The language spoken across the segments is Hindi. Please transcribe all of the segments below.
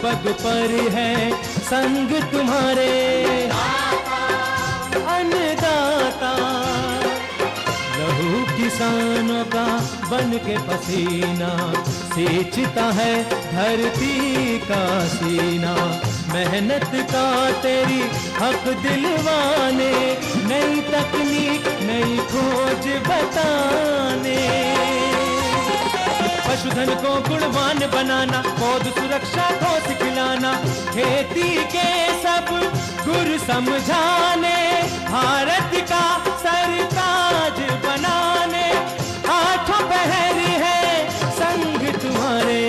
पग पर है संग तुम्हारे अन्नदाता। लहू किसानों का बन के पसीना सींचता है धरती का सीना। मेहनत का तेरी हक दिलवाने, नई तकनीक नई खोज बताने। पशुधन को गुणवान बनाना, पौध सुरक्षा को सिखलाना, खेती के सब गुर समझाने, भारत का सरताज बनाने। आठों पहर है संग तुम्हारे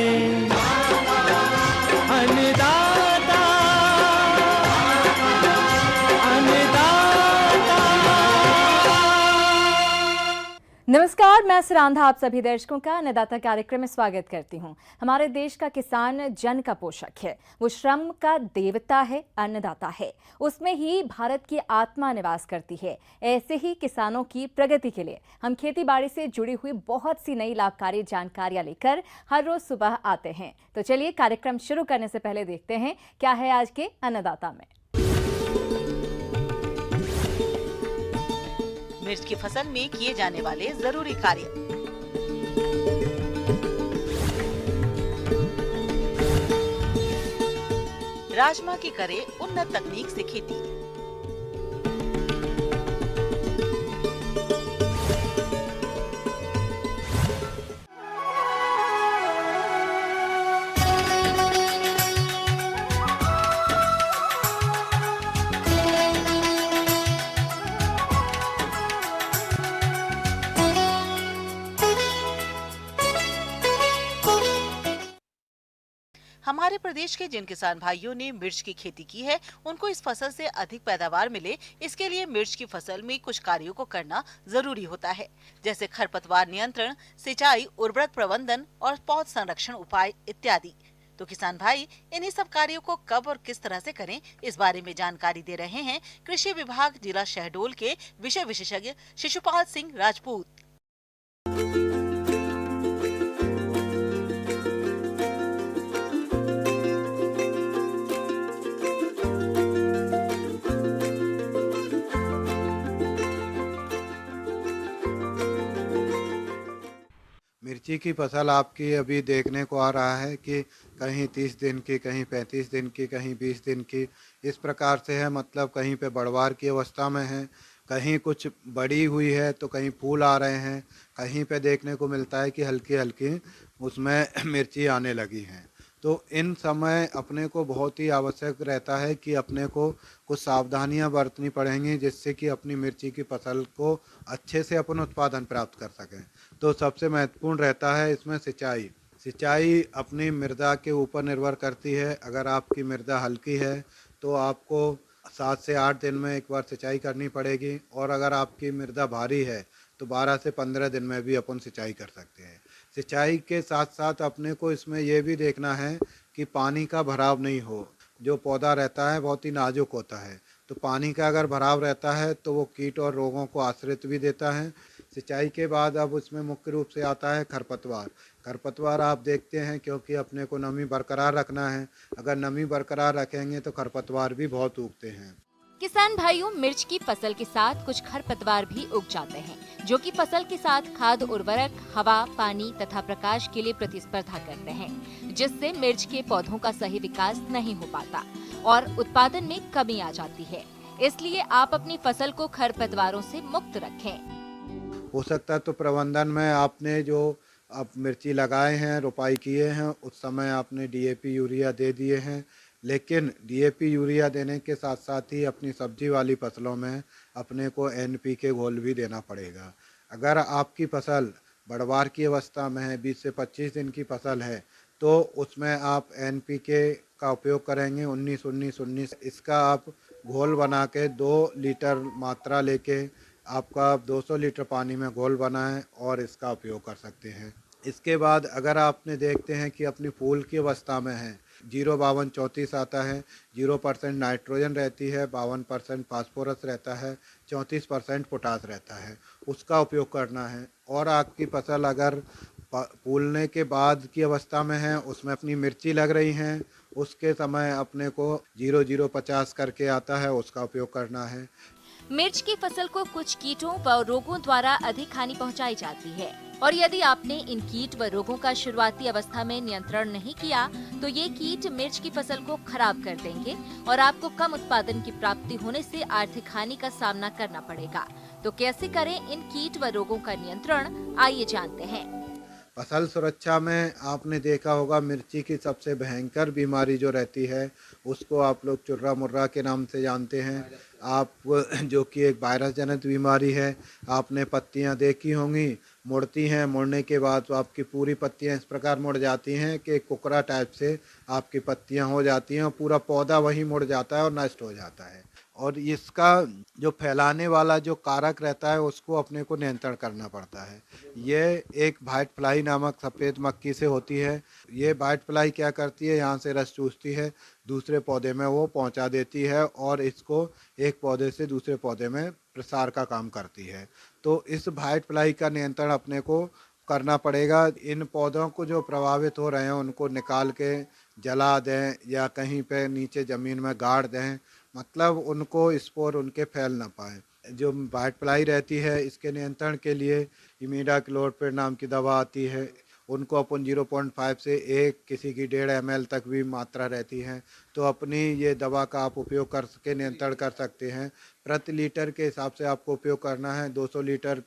अन्नदाता अन्नदाता। नमस्कार, मैं सुरांधा आप सभी दर्शकों का अन्नदाता कार्यक्रम में स्वागत करती हूं। हमारे देश का किसान जन का पोषक है, वो श्रम का देवता है, अन्नदाता है। उसमें ही भारत की आत्मा निवास करती है। ऐसे ही किसानों की प्रगति के लिए हम खेती बाड़ी से जुड़ी हुई बहुत सी नई लाभकारी जानकारियां लेकर हर रोज सुबह आते हैं। तो चलिए कार्यक्रम शुरू करने से पहले देखते हैं क्या है आज के अन्नदाता में। मिर्च की फसल में किए जाने वाले जरूरी कार्य। राजमा की करे उन्नत तकनीक से खेती। हमारे प्रदेश के जिन किसान भाइयों ने मिर्च की खेती की है, उनको इस फसल से अधिक पैदावार मिले, इसके लिए मिर्च की फसल में कुछ कार्यों को करना जरूरी होता है, जैसे खरपतवार नियंत्रण, सिंचाई, उर्वरक प्रबंधन और पौध संरक्षण उपाय इत्यादि। तो किसान भाई इन्हीं सब कार्यों को कब और किस तरह से करें, इस बारे में जानकारी दे रहे हैं कृषि विभाग जिला शहडोल के विषय विशेषज्ञ शिशुपाल सिंह राजपूत। मिर्ची की फसल आपकी अभी देखने को आ रहा है कि कहीं 30 दिन की, कहीं 35 दिन की, कहीं 20 दिन की, इस प्रकार से है। मतलब कहीं पे बढ़वार की अवस्था में है, कहीं कुछ बड़ी हुई है तो कहीं फूल आ रहे हैं, कहीं पे देखने को मिलता है कि हल्की हल्की उसमें मिर्ची आने लगी हैं। तो इन समय अपने को बहुत ही आवश्यक रहता है कि अपने को कुछ सावधानियां बरतनी पड़ेंगी, जिससे कि अपनी मिर्ची की फसल को अच्छे से अपन उत्पादन प्राप्त कर सकें। तो सबसे महत्वपूर्ण रहता है इसमें सिंचाई। सिंचाई अपनी मृदा के ऊपर निर्भर करती है। अगर आपकी मृदा हल्की है तो आपको 7 से 8 दिन में एक बार सिंचाई करनी पड़ेगी, और अगर आपकी मृदा भारी है तो 12 से 15 दिन में भी अपन सिंचाई कर सकते हैं। सिंचाई के साथ साथ अपने को इसमें यह भी देखना है कि पानी का भराव नहीं हो। जो पौधा रहता है बहुत ही नाजुक होता है, तो पानी का अगर भराव रहता है तो वो कीट और रोगों को आश्रित भी देता है। सिंचाई के बाद अब उसमें मुख्य रूप से आता है खरपतवार। खरपतवार आप देखते हैं, क्योंकि अपने को नमी बरकरार रखना है। अगर नमी बरकरार रखेंगे तो खरपतवार भी बहुत उगते हैं। किसान भाइयों, मिर्च की फसल के साथ कुछ खरपतवार भी उग जाते हैं, जो कि फसल के साथ खाद, उर्वरक, हवा, पानी तथा प्रकाश के लिए प्रतिस्पर्धा करते हैं, जिससे मिर्च के पौधों का सही विकास नहीं हो पाता और उत्पादन में कमी आ जाती है। इसलिए आप अपनी फसल को खरपतवारों से मुक्त रखें। पोषक तत्व प्रबंधन में आपने जो आप मिर्ची लगाए हैं, रोपाई किए हैं, उस समय आपने डीएपी यूरिया दे दिए हैं, लेकिन डीएपी यूरिया देने के साथ साथ ही अपनी सब्जी वाली फसलों में अपने को एनपीके घोल भी देना पड़ेगा। अगर आपकी फसल बढ़वार की अवस्था में है, 20 से 25 दिन की फसल है, तो उसमें आप एनपीके का उपयोग करेंगे 19-19-19। इसका आप घोल बना के 2 लीटर मात्रा लेके आपका 200 लीटर पानी में घोल बनाएं और इसका उपयोग कर सकते हैं। इसके बाद अगर आपने देखते हैं कि अपनी फूल की अवस्था में है, 05234 आता है, 0% नाइट्रोजन रहती है, 52% फास्फोरस रहता है, 34% पोटास रहता है, उसका उपयोग करना है। और आपकी फसल अगर फूलने के बाद की अवस्था में है, उसमें अपनी मिर्ची लग रही हैं, उसके समय अपने को 0050 करके आता है, उसका उपयोग करना है। मिर्च की फसल को कुछ कीटों व रोगों द्वारा अधिक हानि पहुंचाई जाती है और यदि आपने इन कीट व रोगों का शुरुआती अवस्था में नियंत्रण नहीं किया तो ये कीट मिर्च की फसल को खराब कर देंगे और आपको कम उत्पादन की प्राप्ति होने से आर्थिक हानि का सामना करना पड़ेगा। तो कैसे करें इन कीट व रोगों का नियंत्रण, आइए जानते हैं। फसल सुरक्षा में आपने देखा होगा मिर्ची की सबसे भयंकर बीमारी जो रहती है उसको आप लोग चुर्रा मुर्रा के नाम से जानते हैं। आप जो कि एक वायरस जनित बीमारी है। आपने पत्तियां देखी होंगी, मुड़ती हैं, मुड़ने के बाद तो आपकी पूरी पत्तियां इस प्रकार मुड़ जाती हैं कि कुकरा टाइप से आपकी पत्तियां हो जाती हैं और पूरा पौधा वहीं मुड़ जाता है और नष्ट हो जाता है। और इसका जो फैलाने वाला जो कारक रहता है उसको अपने को नियंत्रण करना पड़ता है। ये एक व्हाइट फ्लाई नामक सफ़ेद मक्खी से होती है। ये व्हाइट फ्लाई क्या करती है, यहाँ से रस चूसती है, दूसरे पौधे में वो पहुँचा देती है और इसको एक पौधे से दूसरे पौधे में प्रसार का काम करती है। तो इस व्हाइट फ्लाई का नियंत्रण अपने को करना पड़ेगा। इन पौधों को जो प्रभावित हो रहे हैं उनको निकाल के जला दें या कहीं पे नीचे ज़मीन में गाड़ दें, मतलब उनको स्पोर उनके फैल ना पाए। जो व्हाइट फ्लाई रहती है इसके नियंत्रण के लिए इमिडाक्लोप्रिड नाम की दवा आती है, उनको अपन 0.5 से 1 किसी की 1.5 ml तक भी मात्रा रहती है। तो अपनी ये दवा का आप उपयोग कर के नियंत्रण कर सकते हैं। प्रति लीटर के हिसाब से आपको उपयोग करना है। 200 लीटर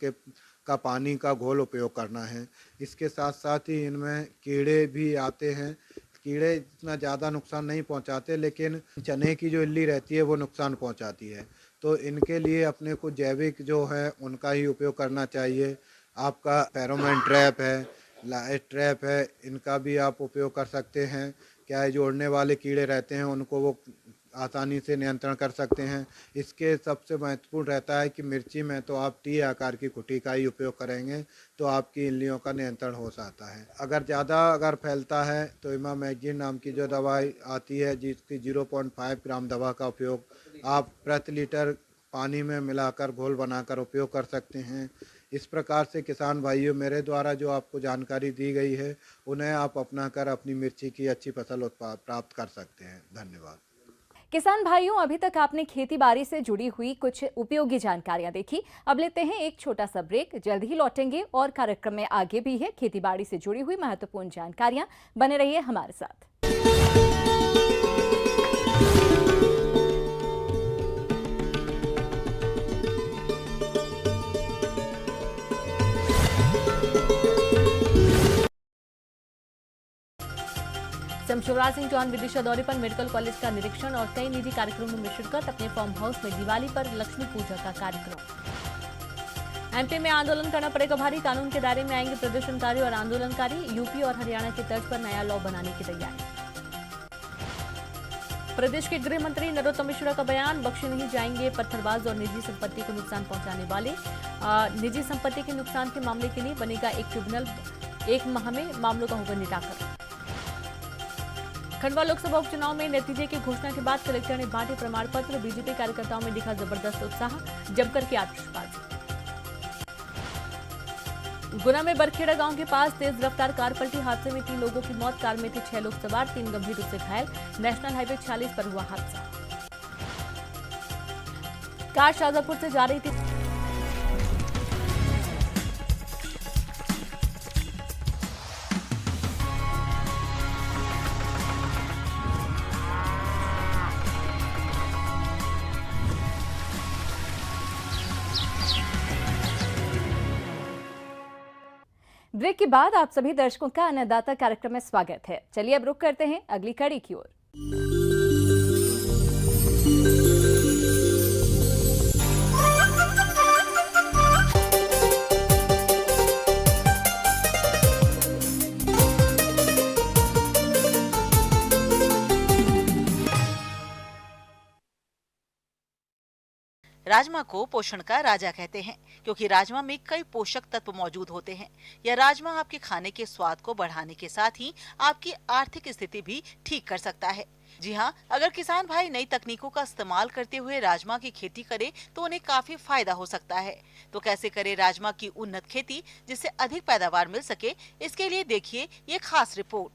का पानी का घोल उपयोग करना है। इसके साथ साथ ही इनमें कीड़े भी आते हैं। कीड़े इतना ज़्यादा नुकसान नहीं पहुंचाते, लेकिन चने की जो इल्ली रहती है वो नुकसान पहुंचाती है। तो इनके लिए अपने को जैविक जो है उनका ही उपयोग करना चाहिए। आपका फेरोमोन ट्रैप है, लाइट ट्रैप है, इनका भी आप उपयोग कर सकते हैं। क्या है, जो उड़ने वाले कीड़े रहते हैं उनको वो आसानी से नियंत्रण कर सकते हैं। इसके सबसे महत्वपूर्ण रहता है कि मिर्ची में तो आप टी आकार की कुटी का ही उपयोग करेंगे तो आपकी इल्लियों का नियंत्रण हो सकता है। अगर फैलता है तो इमामेक्टिन नाम की जो दवाई आती है जिसकी 0.5 ग्राम दवा का उपयोग आप प्रति लीटर पानी में मिलाकर घोल बनाकर उपयोग कर सकते हैं। इस प्रकार से किसान भाइयों, मेरे द्वारा जो आपको जानकारी दी गई है उन्हें आप अपनाकर अपनी मिर्ची की अच्छी फसल प्राप्त कर सकते हैं। धन्यवाद। किसान भाइयों, अभी तक आपने खेती बाड़ी से जुड़ी हुई कुछ उपयोगी जानकारियां देखी। अब लेते हैं एक छोटा सा ब्रेक, जल्द ही लौटेंगे और कार्यक्रम में आगे भी है खेती बाड़ी से जुड़ी हुई महत्वपूर्ण जानकारियां। बने रहिए हमारे साथ। शिवराज सिंह चौहान विदिशा दौरे पर मेडिकल कॉलेज का निरीक्षण और कई निजी कार्यक्रमों में शिरकत। अपने फार्म हाउस में दिवाली पर लक्ष्मी पूजा का कार्यक्रम। एमपी में आंदोलन करना पड़ेगा भारी, कानून के दायरे में आएंगे प्रदर्शनकारी और आंदोलनकारी। यूपी और हरियाणा की तर्ज पर नया लॉ बनाने की तैयारी। प्रदेश के गृह मंत्री नरोत्तम मिश्रा का बयान, बख्शे नहीं जाएंगे पत्थरबाज और निजी संपत्ति को नुकसान पहुंचाने वाले। निजी संपत्ति के नुकसान के मामले के लिए बनेगा एक ट्रिब्यूनल, 1 माह में मामलों का होगा निराकरण। खंडवा लोकसभा उपचुनाव में नतीजे की घोषणा के बाद कलेक्टर ने बांटे प्रमाण पत्र। बीजेपी कार्यकर्ताओं में दिखा जबरदस्त उत्साह, जमकर की आतिशबाजी। गुना में बरखेड़ा गांव के पास तेज रफ्तार कार पलटी, हादसे में 3 लोगों की मौत। कार में थे 6 लोग सवार, 3 गंभीर रूप से घायल। नेशनल हाईवे 46 पर हुआ हादसा। कार शाजापुर से जा रही थी। ब्रेक के बाद आप सभी दर्शकों का अन्नदाता कार्यक्रम में स्वागत है। चलिए अब रुक करते हैं अगली कड़ी की ओर। राजमा को पोषण का राजा कहते हैं क्योंकि राजमा में कई पोषक तत्व मौजूद होते हैं। यह राजमा आपके खाने के स्वाद को बढ़ाने के साथ ही आपकी आर्थिक स्थिति भी ठीक कर सकता है। जी हाँ, अगर किसान भाई नई तकनीकों का इस्तेमाल करते हुए राजमा की खेती करें तो उन्हें काफी फायदा हो सकता है। तो कैसे करें राजमा की उन्नत खेती जिससे अधिक पैदावार मिल सके, इसके लिए देखिए ये खास रिपोर्ट।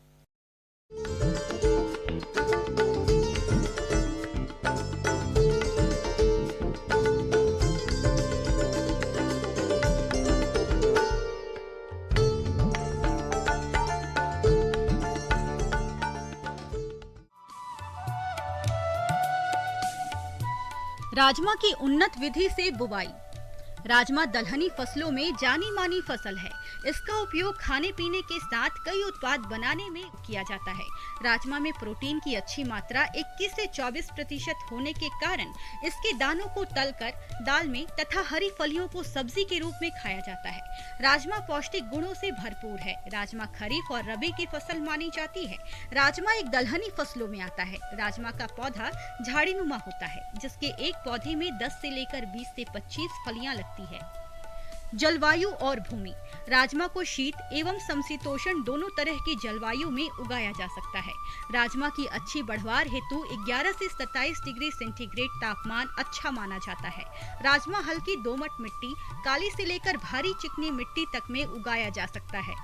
राजमा की उन्नत विधि से बुवाई। राजमा दलहनी फसलों में जानी मानी फसल है। इसका उपयोग खाने पीने के साथ कई उत्पाद बनाने में किया जाता है। राजमा में प्रोटीन की अच्छी मात्रा 21 से 24% होने के कारण इसके दानों को तलकर दाल में तथा हरी फलियों को सब्जी के रूप में खाया जाता है। राजमा पौष्टिक गुणों से भरपूर है। राजमा खरीफ और रबी की फसल मानी जाती है। राजमा एक दलहनी फसलों में आता है। राजमा का पौधा झाड़ीनुमा होता है, जिसके एक पौधे में 10 से लेकर 20 से 25 फलियां लगती है। जलवायु और भूमि। राजमा को शीत एवं समशीतोष्ण दोनों तरह की जलवायु में उगाया जा सकता है। राजमा की अच्छी बढ़वार हेतु 11 से 27 डिग्री सेंटीग्रेड तापमान अच्छा माना जाता है। राजमा हल्की दोमट मिट्टी, काली से लेकर भारी चिकनी मिट्टी तक में उगाया जा सकता है।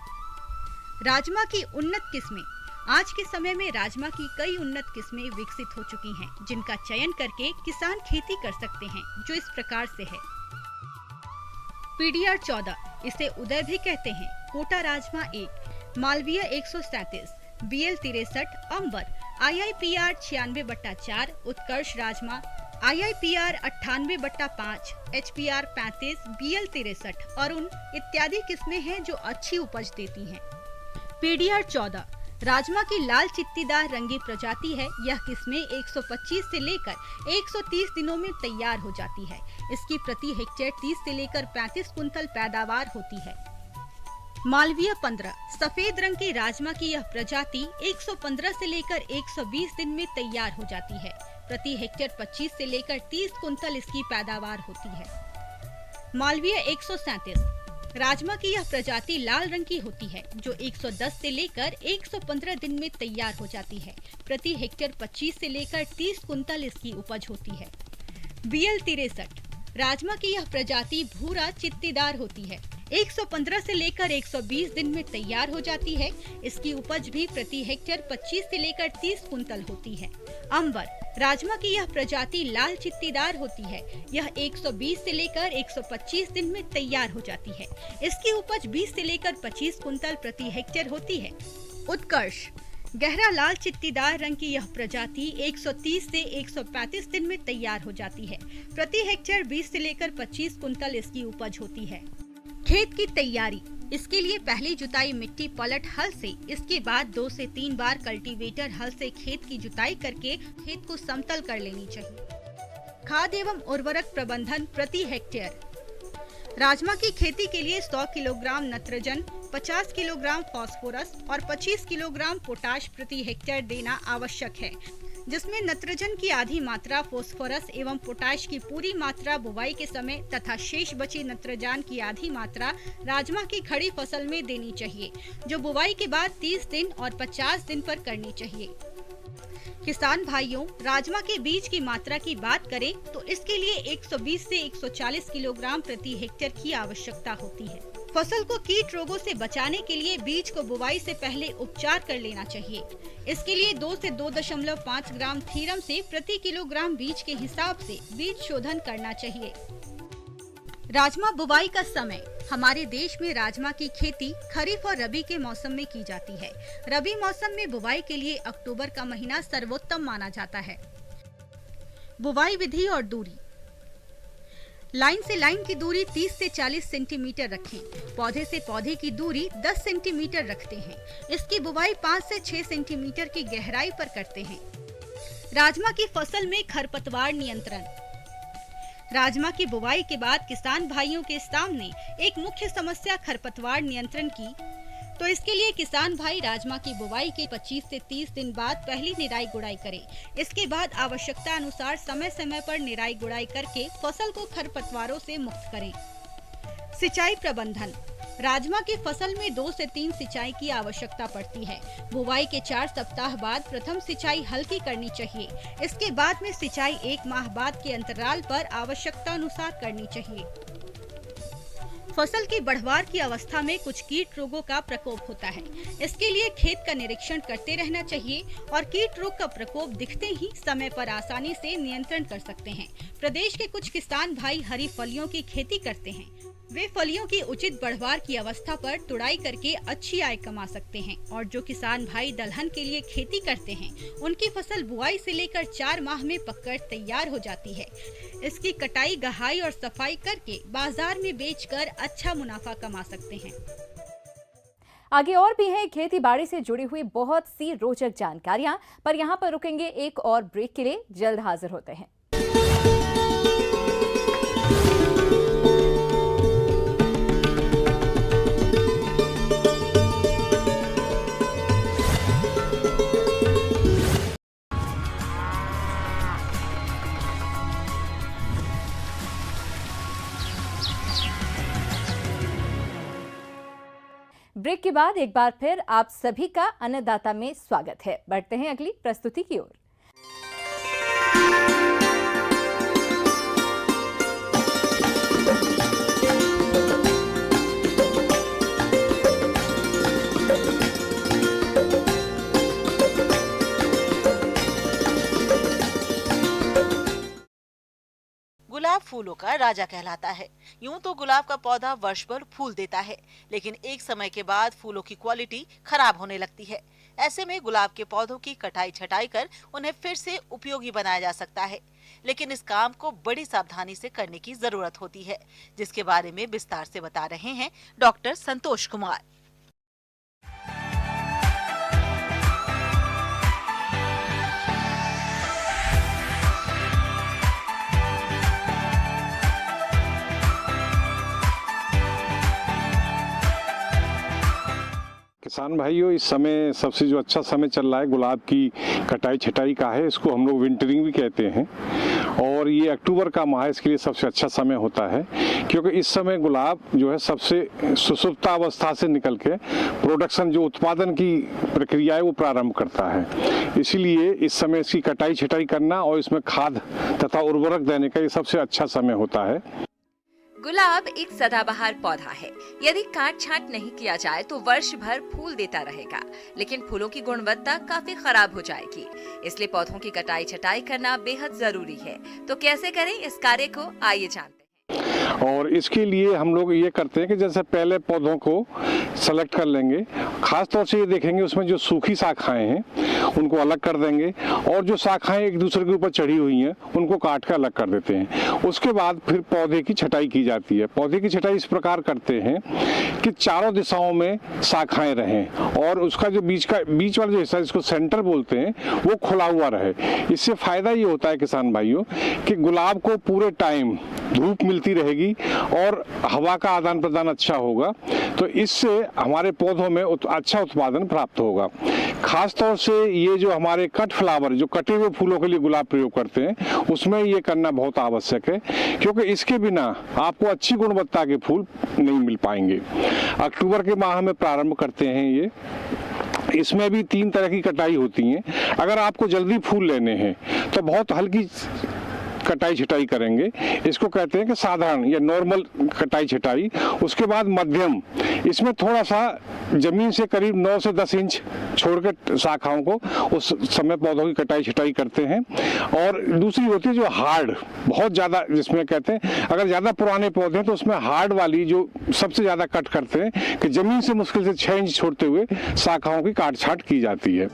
राजमा की उन्नत किस्में। आज के समय में राजमा की कई उन्नत किस्में विकसित हो चुकी हैं, जिनका चयन करके किसान खेती कर सकते हैं, जो इस प्रकार से है। PDR 14, इसे उदय भी कहते हैं। कोटा राजमा 1, मालवीय 137, BL 63, अंबर, IIPR 96/4, उत्कर्ष राजमा, IIPR 98/5, HPR 35, BL 63 और उन इत्यादि किस्में हैं जो अच्छी उपज देती हैं। PDR 14 राजमा की लाल चित्तीदार रंगी प्रजाति है। यह किस्में 125 से लेकर 130 दिनों में तैयार हो जाती है। इसकी प्रति हेक्टेयर 30 से लेकर 35 कुंतल पैदावार होती है। मालवीय 15 सफेद रंग की राजमा की यह प्रजाति 115 से लेकर 120 दिन में तैयार हो जाती है। प्रति हेक्टेयर 25 से लेकर 30 कुंतल इसकी पैदावार होती है। मालवीय 137 राजमा की यह प्रजाति लाल रंग की होती है, जो 110 से लेकर 115 दिन में तैयार हो जाती है। प्रति हेक्टेयर 25 से लेकर 30 कुंतल इसकी उपज होती है। BL 63 राजमा की यह प्रजाति भूरा चित्तीदार होती है। 115 से लेकर 120 दिन में तैयार हो जाती है। इसकी उपज भी प्रति हेक्टेयर 25 से लेकर 30 कुंतल होती है। अंबर राजमा की यह प्रजाति लाल चित्तीदार होती है। यह 120 से लेकर 125 दिन में तैयार हो जाती है। इसकी उपज 20 से लेकर 25 कुंतल प्रति हेक्टेयर होती है। उत्कर्ष गहरा लाल चित्तीदार रंग की यह प्रजाति 130 से 135 दिन में तैयार हो जाती है। प्रति हेक्टेयर 20 से लेकर 25 कुंतल इसकी उपज होती है। खेत की तैयारी। इसके लिए पहली जुताई मिट्टी पलट हल से, इसके बाद 2 से 3 बार कल्टीवेटर हल से खेत की जुताई करके खेत को समतल कर लेनी चाहिए। खाद एवं उर्वरक प्रबंधन प्रति हेक्टेयर। राजमा की खेती के लिए 100 किलोग्राम नत्रजन, 50 किलोग्राम फास्फोरस और 25 किलोग्राम पोटाश प्रति हेक्टेयर देना आवश्यक है, जिसमें नत्रजन की आधी मात्रा, फास्फोरस एवं पोटाश की पूरी मात्रा बुवाई के समय तथा शेष बची नत्रजान की आधी मात्रा राजमा की खड़ी फसल में देनी चाहिए, जो बुवाई के बाद 30 दिन और 50 दिन पर करनी चाहिए। किसान भाइयों, राजमा के बीज की मात्रा की बात करें तो इसके लिए 120 से 140 किलोग्राम प्रति हेक्टेयर की आवश्यकता होती है। फसल को कीट रोगों से बचाने के लिए बीज को बुवाई से पहले उपचार कर लेना चाहिए। इसके लिए 2 से 2.5 ग्राम थीरम से प्रति किलोग्राम बीज के हिसाब से बीज शोधन करना चाहिए। राजमा बुवाई का समय। हमारे देश में राजमा की खेती खरीफ और रबी के मौसम में की जाती है। रबी मौसम में बुवाई के लिए अक्टूबर का महीना सर्वोत्तम माना जाता है। बुवाई विधि और दूरी। लाइन से लाइन की दूरी 30 से 40 सेंटीमीटर रखें। पौधे से पौधे की दूरी 10 सेंटीमीटर रखते हैं। इसकी बुवाई 5 से 6 सेंटीमीटर की गहराई पर करते हैं। राजमा की फसल में खरपतवार नियंत्रण। राजमा की बुवाई के बाद किसान भाइयों के सामने एक मुख्य समस्या खरपतवार नियंत्रण की, तो इसके लिए किसान भाई राजमा की बुवाई के 25 से 30 दिन बाद पहली निराई गुड़ाई करें। इसके बाद आवश्यकता अनुसार समय समय पर निराई गुड़ाई करके फसल को खरपतवारों से मुक्त करें। सिंचाई प्रबंधन। राजमा की फसल में 2 से 3 सिंचाई की आवश्यकता पड़ती है। बुवाई के 4 सप्ताह बाद प्रथम सिंचाई हल्की करनी चाहिए। इसके बाद में सिंचाई 1 माह बाद के अंतराल पर आवश्यकता अनुसार करनी चाहिए। फसल की बढ़वार की अवस्था में कुछ कीट रोगों का प्रकोप होता है। इसके लिए खेत का निरीक्षण करते रहना चाहिए और कीट रोग का प्रकोप दिखते ही समय पर आसानी से नियंत्रण कर सकते हैं। प्रदेश के कुछ किसान भाई हरी फलियों की खेती करते हैं। वे फलियों की उचित बढ़वार की अवस्था पर तुड़ाई करके अच्छी आय कमा सकते हैं और जो किसान भाई दलहन के लिए खेती करते हैं उनकी फसल बुआई से लेकर 4 माह में पककर तैयार हो जाती है। इसकी कटाई, गहाई और सफाई करके बाजार में बेचकर अच्छा मुनाफा कमा सकते हैं। आगे और भी है खेती बाड़ी से जुड़ी हुई बहुत सी रोचक जानकारियां, पर यहाँ पर रुकेंगे एक और ब्रेक के लिए। जल्द हाजिर होते हैं। ब्रेक के बाद एक बार फिर आप सभी का अन्नदाता में स्वागत है। बढ़ते हैं अगली प्रस्तुति की ओर। गुलाब फूलों का राजा कहलाता है। यूं तो गुलाब का पौधा वर्ष भर फूल देता है, लेकिन एक समय के बाद फूलों की क्वालिटी खराब होने लगती है। ऐसे में गुलाब के पौधों की कटाई छटाई कर उन्हें फिर से उपयोगी बनाया जा सकता है, लेकिन इस काम को बड़ी सावधानी से करने की जरूरत होती है, जिसके बारे में विस्तार से बता रहे हैं डॉक्टर संतोष कुमार। किसान भाइयों, इस समय सबसे जो अच्छा समय चल रहा है गुलाब की कटाई छटाई का है। इसको हम लोग विंटरिंग भी कहते हैं और ये अक्टूबर का माह इसके लिए सबसे अच्छा समय होता है, क्योंकि इस समय गुलाब जो है सबसे सुसुप्त अवस्था से निकल के प्रोडक्शन, जो उत्पादन की प्रक्रिया है वो प्रारंभ करता है। इसीलिए इस समय इसकी कटाई छटाई करना और इसमें खाद तथा उर्वरक देने का ये सबसे अच्छा समय होता है। गुलाब एक सदाबहार पौधा है। यदि काट छांट नहीं किया जाए तो वर्ष भर फूल देता रहेगा, लेकिन फूलों की गुणवत्ता काफी खराब हो जाएगी। इसलिए पौधों की कटाई छटाई करना बेहद जरूरी है। तो कैसे करें इस कार्य को, आइए जानते हैं। और इसके लिए हम लोग ये करते हैं कि जैसे पहले पौधों को सेलेक्ट कर लेंगे, खास तौर से ये देखेंगे उसमें जो सूखी शाखाएं हैं उनको अलग कर देंगे और जो शाखाएं एक दूसरे के ऊपर चढ़ी हुई हैं उनको काट कर अलग कर देते हैं। उसके बाद फिर पौधे की छटाई की जाती है। पौधे की छटाई इस प्रकार करते हैं कि चारों दिशाओं में शाखाएं रहें और उसका जो बीच वाला जो हिस्सा, जिसको सेंटर बोलते हैं, वो खुला हुआ रहे। इससे फायदा ये होता है किसान भाइयों कि गुलाब को पूरे टाइम धूप मिलती रहेगी और हवा का आदान प्रदान अच्छा होगा, तो इससे हमारे पौधों में अच्छा उत्पादन प्राप्त होगा। खास तौर से ये जो हमारे कट फ्लावर, जो कटे हुए फूलों के लिए गुलाब प्रयोग करते हैं, उसमें ये करना बहुत आवश्यक है, क्योंकि इसके बिना आपको अच्छी गुणवत्ता के फूल नहीं मिल पाएंगे। अक्टूबर के माह में प्रारंभ करते हैं ये। इसमें भी 3 तरह की कटाई होती है। अगर आपको जल्दी फूल लेने हैं तो बहुत हल्की कटाई छटाई करेंगे, इसको कहते हैं कि साधारण या नॉर्मल कटाई छटाई। उसके बाद मध्यम, इसमें थोड़ा सा जमीन से करीब 9 से 10 इंच छोड़ के शाखाओं को उस समय पौधों की कटाई छटाई करते हैं। और दूसरी होती है जो हार्ड, बहुत ज्यादा, जिसमें कहते हैं अगर ज्यादा पुराने पौधे हैं तो उसमें हार्ड वाली जो सबसे ज्यादा कट करते हैं कि जमीन से मुश्किल से 6 इंच छोड़ते हुए शाखाओं की काट छाट की जाती है।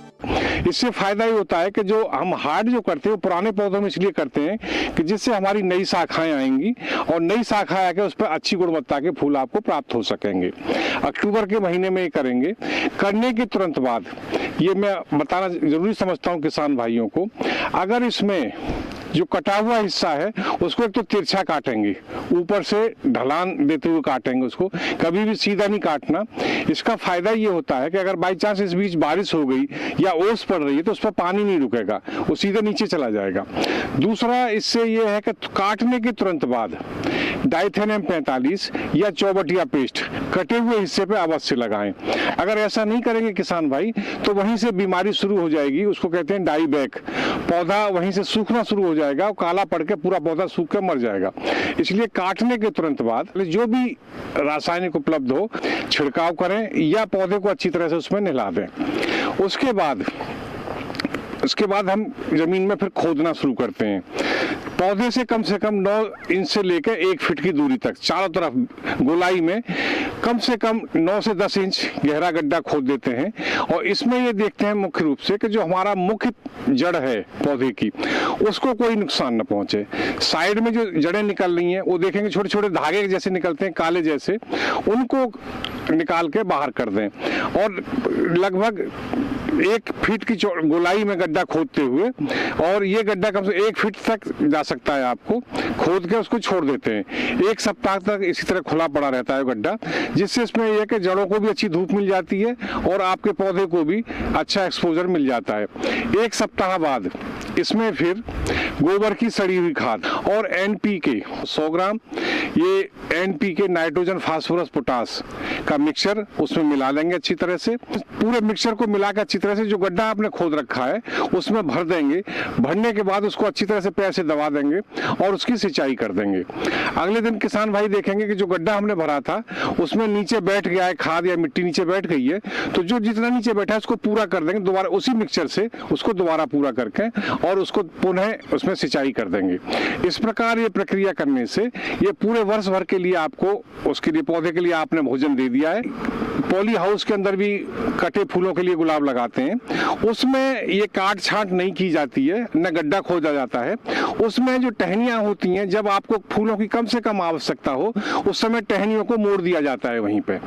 इससे फायदा ये होता है कि जो हम हार्ड जो करते हैं वो पुराने पौधों में इसलिए करते हैं कि जिससे हमारी नई शाखाएं आएंगी और नई शाखाएं आकर उस पर अच्छी गुणवत्ता के फूल आपको प्राप्त हो सकेंगे। अक्टूबर के महीने में ये करेंगे। करने के तुरंत बाद ये मैं बताना जरूरी समझता हूँ किसान भाइयों को, अगर इसमें जो कटा हुआ हिस्सा है उसको एक तो तिरछा काटेंगे, ऊपर से ढलान देते हुए काटेंगे उसको, कभी भी सीधा नहीं काटना। इसका फायदा ये होता है कि अगर बाई चांस इस बीच बारिश हो गई या ओस पड़ रही है तो उस पर पानी नहीं रुकेगा, वो सीधे नीचे चला जाएगा। दूसरा इससे ये है कि काटने के तुरंत बाद डाइथेनियम 45 या चौबटिया पेस्ट कटे हुए हिस्से पे अवश्य लगाएं। अगर ऐसा नहीं करेंगे किसान भाई तो वहीं से बीमारी शुरू हो जाएगी, उसको कहते हैं डाई बैक। पौधा वहीं से सूखना शुरू हो जाएगा और काला पड़ के पूरा पौधा सूख के मर जाएगा। इसलिए काटने के तुरंत बाद जो भी रासायनिक उपलब्ध हो छिड़काव करें या पौधे को अच्छी तरह से उसमें नहला दें। उसके बाद हम जमीन में फिर खोदना शुरू करते हैं। पौधे से कम 9 इंच से लेकर 1 फीट की दूरी तक चारों तरफ गोलाई में कम से कम 9 से 10 इंच गहरा गड्ढा खोद देते हैं। और इसमें ये देखते हैं मुख्य रूप से कि जो हमारा मुख्य जड़ है पौधे की, उसको कोई नुकसान न पहुंचे। साइड में जो जड़ें निकल रही हैं वो देखेंगे छोटे छोटे धागे जैसे निकलते हैं, काले जैसे, उनको निकाल के बाहर कर दें। और लगभग 1 फीट की गोलाई में गड्ढा खोदते हुए, और ये गड्ढा कम से 1 फीट तक जा सकता है, आपको खोद के उसको छोड़ देते हैं। 1 सप्ताह तक इसी तरह खुला पड़ा रहता है गड्ढा, जिससे इसमें यह कि जड़ों को भी अच्छी धूप मिल जाती है और आपके पौधे को भी अच्छा एक्सपोजर मिल जाता है। 1 सप्ताह बाद इसमें फिर गोबर की सड़ी हुई खाद और NPK 100 ग्राम, ये NPK नाइट्रोजन फास्फोरस पोटास का मिक्सचर उसमें मिला देंगे अच्छी तरह से। पूरे मिक्सचर को मिलाकर अच्छी तरह से जो गड्ढा आपने खोद रखा है उसमें भर देंगे। भरने के बाद उसको अच्छी तरह से पैर से दबा देंगे और उसकी सिंचाई कर देंगे। अगले दिन किसान भाई देखेंगे कि जो गड्ढा हमने भरा था उसमें नीचे बैठ गया है खाद या मिट्टी नीचे बैठ गई है, तो जो जितना नीचे बैठा है उसको पूरा कर देंगे दोबारा उसी मिक्सचर से, उसको दोबारा पूरा करके और उसको पुनः उसमें सिंचाई कर देंगे। इस प्रकार ये प्रक्रिया करने से ये पूरे वर्ष भर के लिए आपको उसके लिए पौधे के लिए आपने भोजन दे दिया है। पॉली हाउस के अंदर भी कटे फूलों के लिए गुलाब लगाते हैं, उसमें ये काट छांट नहीं की जाती है, न गड्ढा खोदा जाता है। उसमें जो टहनियां होती हैं, जब आपको फूलों की कम से कम आवश्यकता हो उस समय टहनियों को मोड़ दिया जाता है वहीं पे।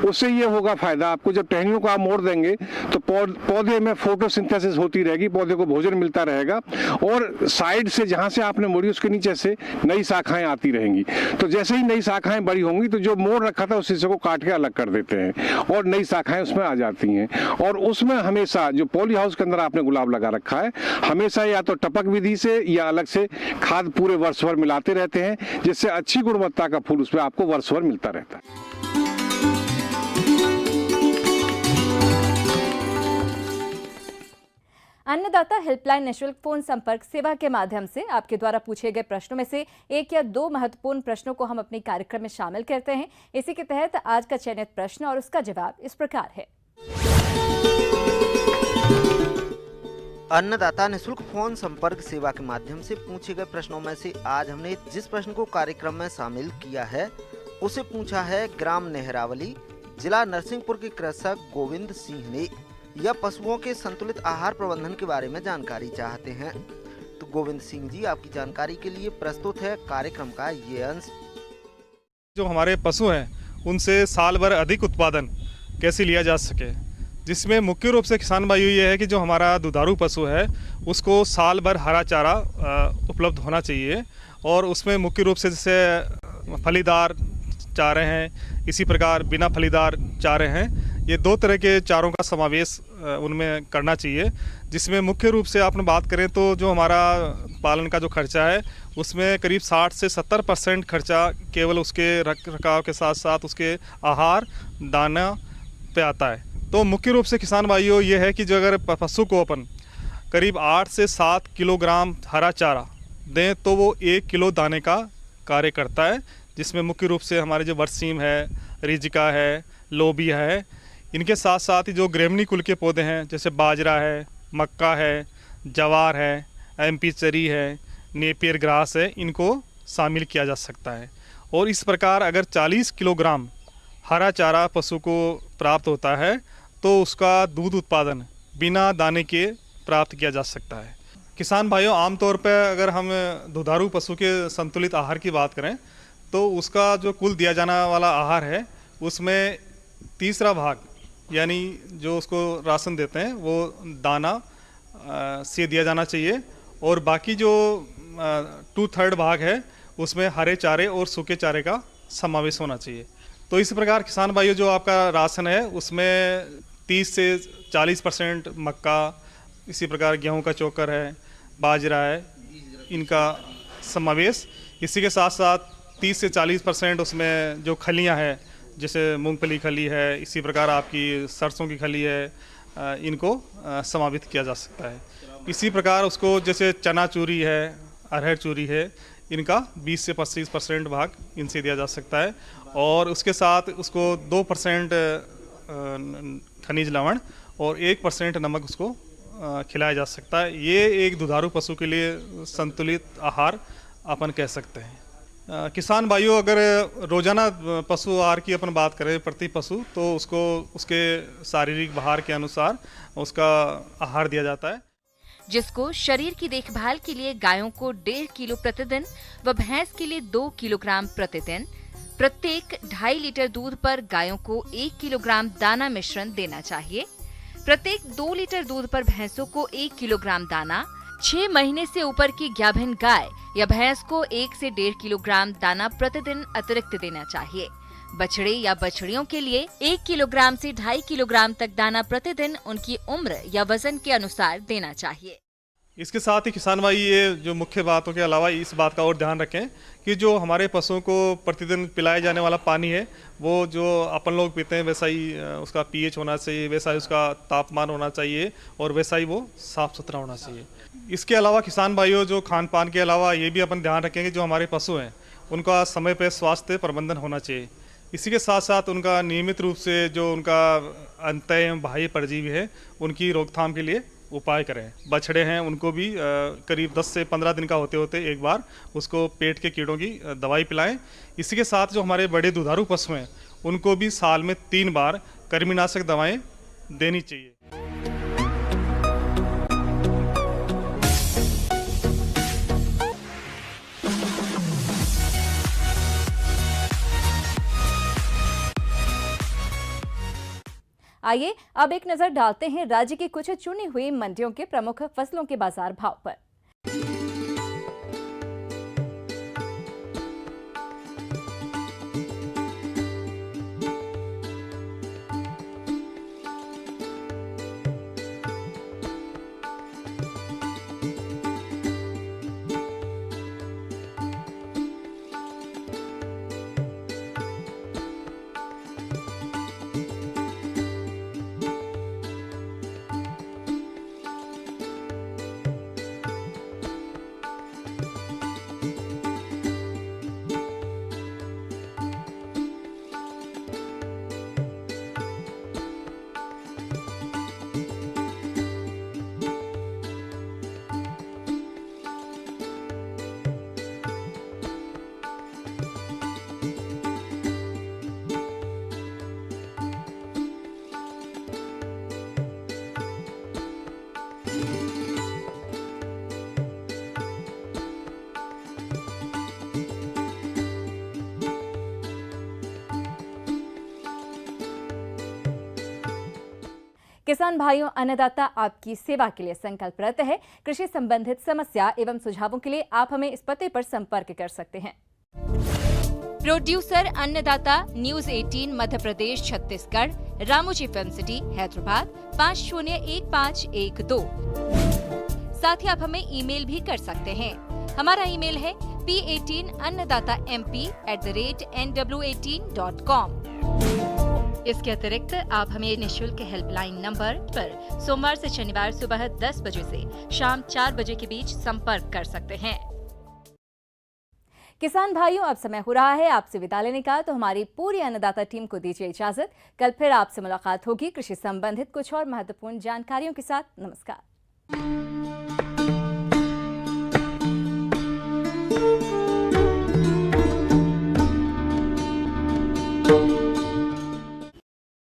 उससे ये होगा फायदा आपको, जब टहनियों को आप मोड़ देंगे तो पौधे में फोटोसिंथेसिस होती रहेगी, पौधे को भोजन मिलता रहेगा और साइड से जहां से आपने मोड़ी उसके नीचे से नई शाखाएं आती रहेंगी। तो जैसे ही नई शाखाएं बड़ी होंगी तो जो मोड़ रखा था उस हिस्से को काट के अलग कर देते हैं और नई शाखाएं उसमें आ जाती हैं। और उसमें हमेशा जो पॉली हाउस के अंदर आपने गुलाब लगा रखा है, हमेशा या तो टपक विधि से या अलग से खाद पूरे वर्ष भर मिलाते रहते हैं, जिससे अच्छी गुणवत्ता का फूल उसमें आपको वर्ष भर मिलता रहता है। अन्नदाता हेल्पलाइन निःशुल्क फोन संपर्क सेवा के माध्यम से आपके द्वारा पूछे गए प्रश्नों में से 1 या 2 महत्वपूर्ण प्रश्नों को हम अपने कार्यक्रम में शामिल करते हैं। इसी के तहत आज का चयनित प्रश्न और उसका जवाब इस प्रकार है। अन्नदाता निःशुल्क फोन संपर्क सेवा के माध्यम से पूछे गए प्रश्नों में से आज हमने जिस प्रश्न को कार्यक्रम में शामिल किया है उसे पूछा है ग्राम नेहरावली, जिला नरसिंहपुर के कृषक गोविंद सिंह ने। यह पशुओं के संतुलित आहार प्रबंधन के बारे में जानकारी चाहते हैं। तो गोविंद सिंह जी, आपकी जानकारी के लिए प्रस्तुत है कार्यक्रम का ये अंश। जो हमारे पशु हैं उनसे साल भर अधिक उत्पादन कैसे लिया जा सके, जिसमें मुख्य रूप से किसान भाइयों ये है कि जो हमारा दुधारू पशु है उसको साल भर हरा चारा उपलब्ध होना चाहिए। और उसमें मुख्य रूप से जैसे फलीदार चारे हैं, इसी प्रकार बिना फलीदार चारे हैं, ये 2 तरह के चारों का समावेश उनमें करना चाहिए। जिसमें मुख्य रूप से आपने बात करें तो जो हमारा पालन का जो खर्चा है उसमें करीब 60 से 70% खर्चा केवल उसके रख रखाव के साथ साथ उसके आहार दाना पे आता है। तो मुख्य रूप से किसान भाइयों ये है कि जो अगर पशु को अपन करीब 8 से 7 किलोग्राम हरा चारा दें तो वो 1 किलो दाने का कार्य करता है। जिसमें मुख्य रूप से हमारे जो बरसीम है, रिजिका है, लोबिया है, इनके साथ साथ ही जो ग्रेमनी कुल के पौधे हैं जैसे बाजरा है, मक्का है, जवार है, MP चरी है, नेपियर ग्रास है, इनको शामिल किया जा सकता है। और इस प्रकार अगर 40 किलोग्राम हरा चारा पशु को प्राप्त होता है तो उसका दूध उत्पादन बिना दाने के प्राप्त किया जा सकता है। किसान भाइयों, आमतौर पर अगर हम दुधारू पशु के संतुलित आहार की बात करें तो उसका जो कुल दिया जाने वाला आहार है उसमें तीसरा भाग यानी जो उसको राशन देते हैं वो दाना से दिया जाना चाहिए और बाकी जो 2/3 भाग है उसमें हरे चारे और सूखे चारे का समावेश होना चाहिए। तो इस प्रकार किसान भाइयों जो आपका राशन है उसमें 30 से 40% मक्का, इसी प्रकार गेहूं का चोकर है, बाजरा है, इनका समावेश। इसी के साथ साथ 30 से 40% उसमें जो खलियां हैं जैसे मूंगफली खली है, इसी प्रकार आपकी सरसों की खली है, इनको समावित किया जा सकता है। इसी प्रकार उसको जैसे चना चूरी है, अरहर चूरी है, इनका 20 से 25% भाग इनसे दिया जा सकता है। और उसके साथ उसको 2% खनिज लवण और 1% नमक उसको खिलाया जा सकता है। ये एक दुधारू पशु के लिए संतुलित आहार अपन कह सकते हैं। किसान भाइयों, अगर रोजाना पशु आहार की अपन बात करें प्रति पशु, तो उसको उसके शारीरिक भार के अनुसार उसका आहार दिया जाता है, जिसको शरीर की देखभाल के लिए गायों को 1.5 किलो प्रतिदिन व भैंस के लिए 2 किलोग्राम प्रतिदिन, प्रत्येक 2.5 लीटर दूध पर गायों को 1 किलोग्राम दाना मिश्रण देना चाहिए। प्रत्येक 2 लीटर दूध पर भैंसों को 1 किलोग्राम दाना, 6 महीने से ऊपर की गाभिन गाय या भैंस को 1 से 1.5 किलोग्राम दाना प्रतिदिन अतिरिक्त देना चाहिए। बछड़े या बछड़ियों के लिए 1 किलोग्राम से 2.5 किलोग्राम तक दाना प्रतिदिन उनकी उम्र या वजन के अनुसार देना चाहिए। इसके साथ ही किसान भाई ये जो मुख्य बातों के अलावा इस बात का और ध्यान रखें कि जो हमारे पशुओं को प्रतिदिन पिलाए जाने वाला पानी है, वो जो अपन लोग पीते हैं वैसा ही उसका पीएच होना चाहिए, वैसा ही उसका तापमान होना चाहिए और वैसा ही वो साफ सुथरा होना चाहिए। इसके अलावा किसान भाइयों, जो खान पान के अलावा ये भी अपन ध्यान रखें कि जो हमारे पशु हैं उनका समय पर स्वास्थ्य प्रबंधन होना चाहिए। इसी के साथ साथ उनका नियमित रूप से जो उनका अंतः एवं बाह्य परजीवी है उनकी रोकथाम के लिए उपाय करें। बछड़े हैं उनको भी करीब 10 से 15 दिन का होते होते एक बार उसको पेट के कीड़ों की दवाई पिलाएं। इसी के साथ जो हमारे बड़े दुधारू पशु हैं उनको भी साल में 3 बार कृमिनाशक दवाएं देनी चाहिए। आइए अब एक नजर डालते हैं राज्य की कुछ चुनी हुई मंडियों के प्रमुख फसलों के बाजार भाव पर। किसान भाइयों, अन्नदाता आपकी सेवा के लिए संकल्परत है। कृषि संबंधित समस्या एवं सुझावों के लिए आप हमें इस पते पर संपर्क कर सकते हैं। प्रोड्यूसर अन्नदाता, news 18 Madhya Pradesh Chhattisgarh, Ramoji film city Hyderabad 501512। साथ ही आप हमें ईमेल भी कर सकते हैं। हमारा ईमेल है p18annadatamp@nw18.com। इसके अतिरिक्त आप हमें निःशुल्क हेल्पलाइन नंबर पर सोमवार से शनिवार सुबह 10 बजे से शाम 4 बजे के बीच संपर्क कर सकते हैं। किसान भाइयों, अब समय हो रहा है आपसे विदा लेने का, तो हमारी पूरी अन्नदाता टीम को दीजिए इजाजत। कल फिर आपसे मुलाकात होगी कृषि संबंधित कुछ और महत्वपूर्ण जानकारियों के साथ। नमस्कार।